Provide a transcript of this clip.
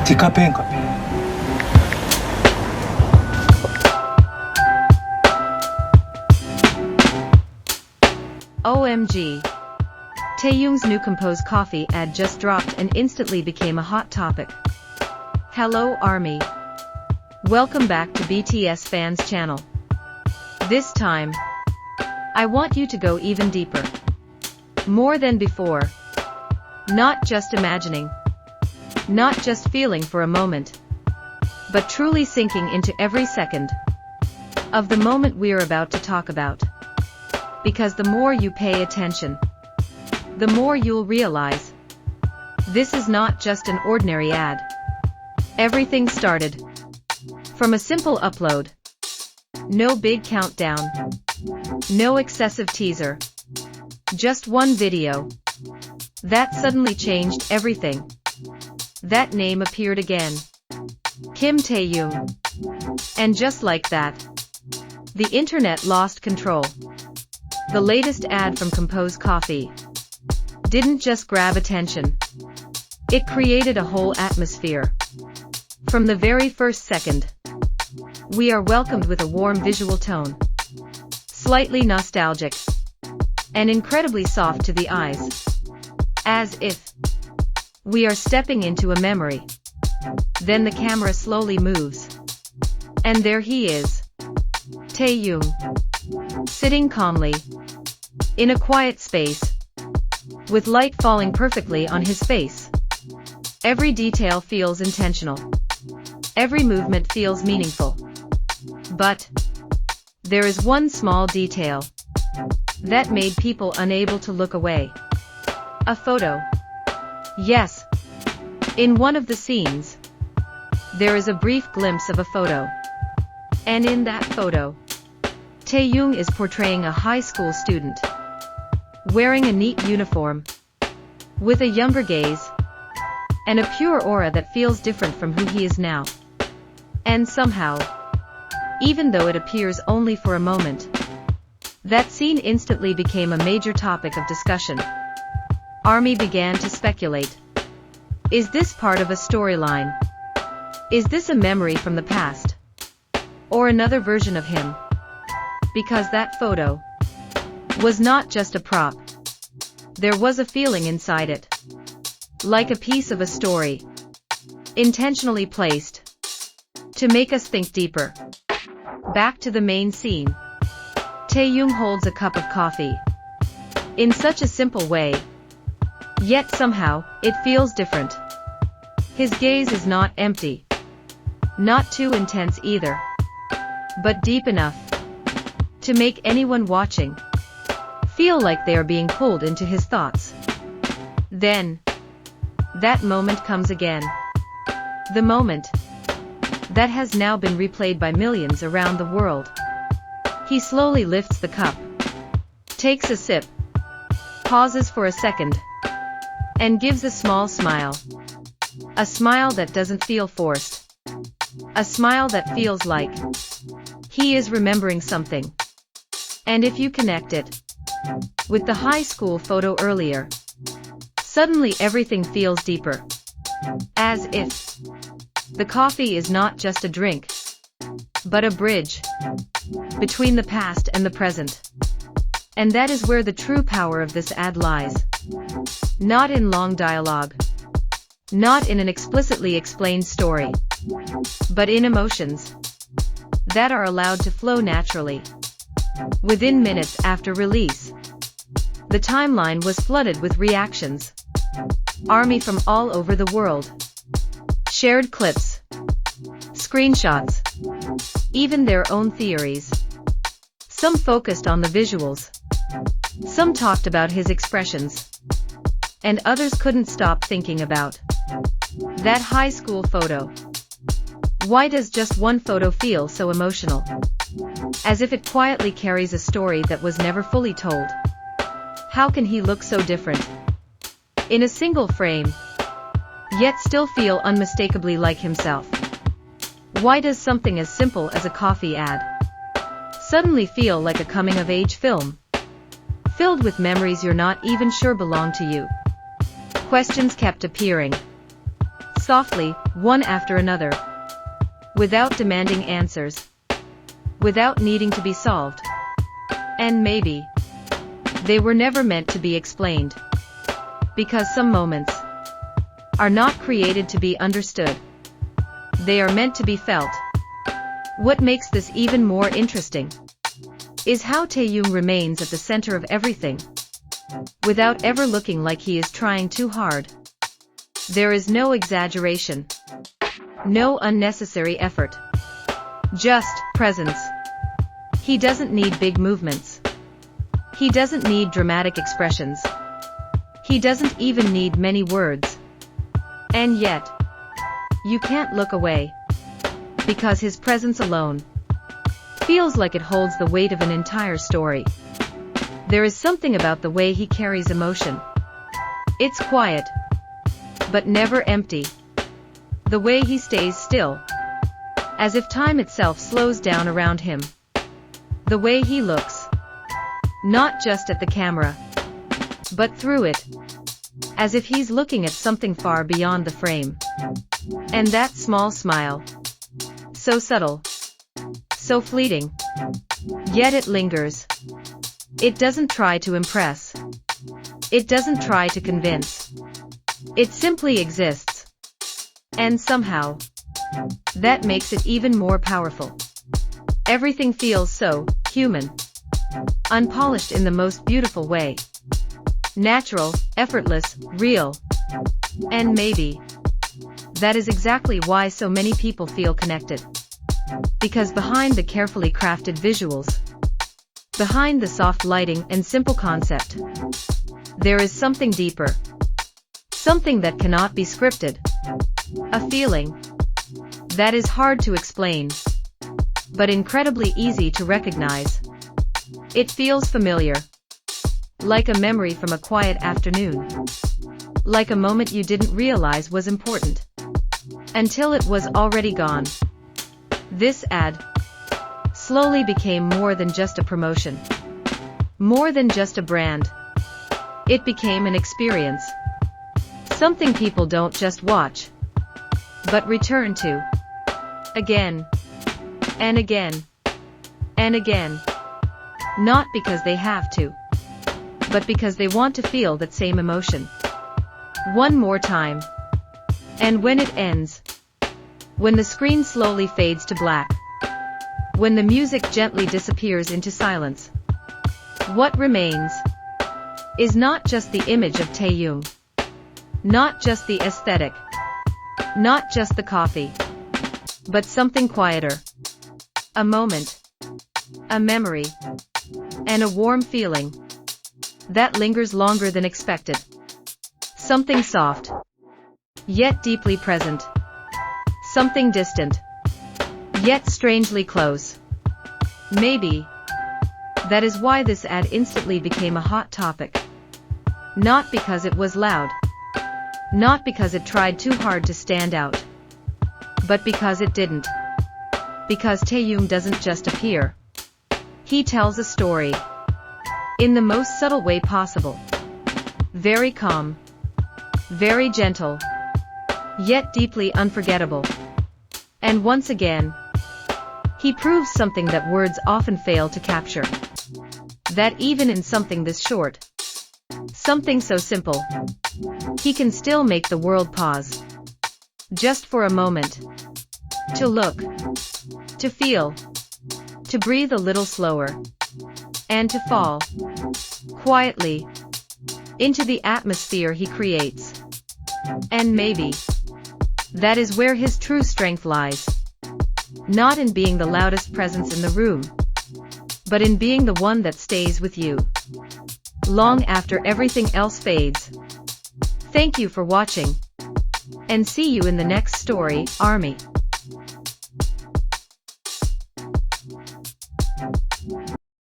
디카페인 커피. OMG. Taehyung's new composed coffee ad just dropped and instantly became a hot topic. Hello ARMY. Welcome back to BTS fans channel. This time, I want you to go even deeper. More than before. Not just imagining. Not just feeling for a moment. But truly sinking into every second of the moment we're about to talk about. Because the more you pay attention, the more you'll realize this is not just an ordinary ad. Everything started from a simple upload. No big countdown. No excessive teaser. Just one video. That suddenly changed everything. That name appeared again. Kim Taehyung. And just like that, the internet lost control. The latest ad from Composed Coffee didn't just grab attention. It created a whole atmosphere. From the very first second, we are welcomed with a warm visual tone, slightly nostalgic, and incredibly soft to the eyes. As if we are stepping into a memory. Then the camera slowly moves. And there he is. Taehyung. Sitting calmly. In a quiet space. With light falling perfectly on his face. Every detail feels intentional. Every movement feels meaningful. But there is one small detail that made people unable to look away. A photo. Yes. In one of the scenes, there is a brief glimpse of a photo. And in that photo, Taehyung is portraying a high school student, wearing a neat uniform, with a younger gaze, and a pure aura that feels different from who he is now. And somehow, even though it appears only for a moment, that scene instantly became a major topic of discussion. ARMY began to speculate. Is this part of a storyline? Is this a memory from the past? Or another version of him? Because that photo was not just a prop. There was a feeling inside it. Like a piece of a story. Intentionally placed. To make us think deeper. Back to the main scene. Taehyung holds a cup of coffee. In such a simple way. Yet somehow, it feels different. His gaze is not empty. Not too intense either. But deep enough to make anyone watching feel like they are being pulled into his thoughts. Then, that moment comes again. The moment that has now been replayed by millions around the world. He slowly lifts the cup, takes a sip, pauses for a second, and gives a small smile. A smile that doesn't feel forced. A smile that feels like he is remembering something. And if you connect it with the high school photo earlier, suddenly everything feels deeper. As if the coffee is not just a drink, but a bridge between the past and the present. And that is where the true power of this ad lies. Not in long dialogue. Not in an explicitly explained story. But in emotions that are allowed to flow naturally. Within minutes after release, the timeline was flooded with reactions. ARMY from all over the world shared clips, screenshots, even their own theories. Some focused on the visuals. Some talked about his expressions. And others couldn't stop thinking about that high school photo. Why does just one photo feel so emotional? As if it quietly carries a story that was never fully told. How can he look so different in a single frame, yet still feel unmistakably like himself? Why does something as simple as a coffee ad suddenly feel like a coming-of-age film, filled with memories you're not even sure belong to you? Questions kept appearing. softly, one after another. Without demanding answers. Without needing to be solved. And maybe they were never meant to be explained. Because some moments are not created to be understood. They are meant to be felt. What makes this even more interesting is how Taehyung remains at the center of everything, without ever looking like he is trying too hard. There is no exaggeration, no unnecessary effort, just presence. He doesn't need big movements. He doesn't need dramatic expressions. He doesn't even need many words. And yet, you can't look away, because his presence alone feels like it holds the weight of an entire story. There is something about the way he carries emotion. It's quiet, but never empty. The way he stays still, as if time itself slows down around him. The way he looks, not just at the camera, but through it, as if he's looking at something far beyond the frame. And that small smile, so subtle, so fleeting, yet it lingers. It doesn't try to impress. It doesn't try to convince. It simply exists. And somehow, that makes it even more powerful. Everything feels so human. Unpolished in the most beautiful way. Natural, effortless, real. And maybe that is exactly why so many people feel connected. Because behind the carefully crafted visuals, behind the soft lighting and simple concept, there is something deeper. Something that cannot be scripted. A feeling that is hard to explain, but incredibly easy to recognize. It feels familiar. Like a memory from a quiet afternoon. Like a moment you didn't realize was important, until it was already gone. This ad slowly became more than just a promotion. More than just a brand. It became an experience. Something people don't just watch, but return to. Again. And again. And again. Not because they have to, but because they want to feel that same emotion. One more time. And when it ends, when the screen slowly fades to black, when the music gently disappears into silence, what remains is not just the image of Taehyung, not just the aesthetic, not just the coffee, but something quieter. A moment, a memory, and a warm feeling that lingers longer than expected. Something soft, yet deeply present. Something distant, yet strangely close. Maybe that is why this ad instantly became a hot topic. Not because it was loud, not because it tried too hard to stand out, but because it didn't. Because Taehyung doesn't just appear. He tells a story. In the most subtle way possible. Very calm. Very gentle. Yet deeply unforgettable. And once again, he proves something that words often fail to capture. That even in something this short, something so simple, he can still make the world pause. Just for a moment. To look. To feel. To breathe a little slower. And to fall, quietly, into the atmosphere he creates. And maybe that is where his true strength lies. Not in being the loudest presence in the room, but in being the one that stays with you long after everything else fades. Thank you for watching, and see you in the next story, ARMY.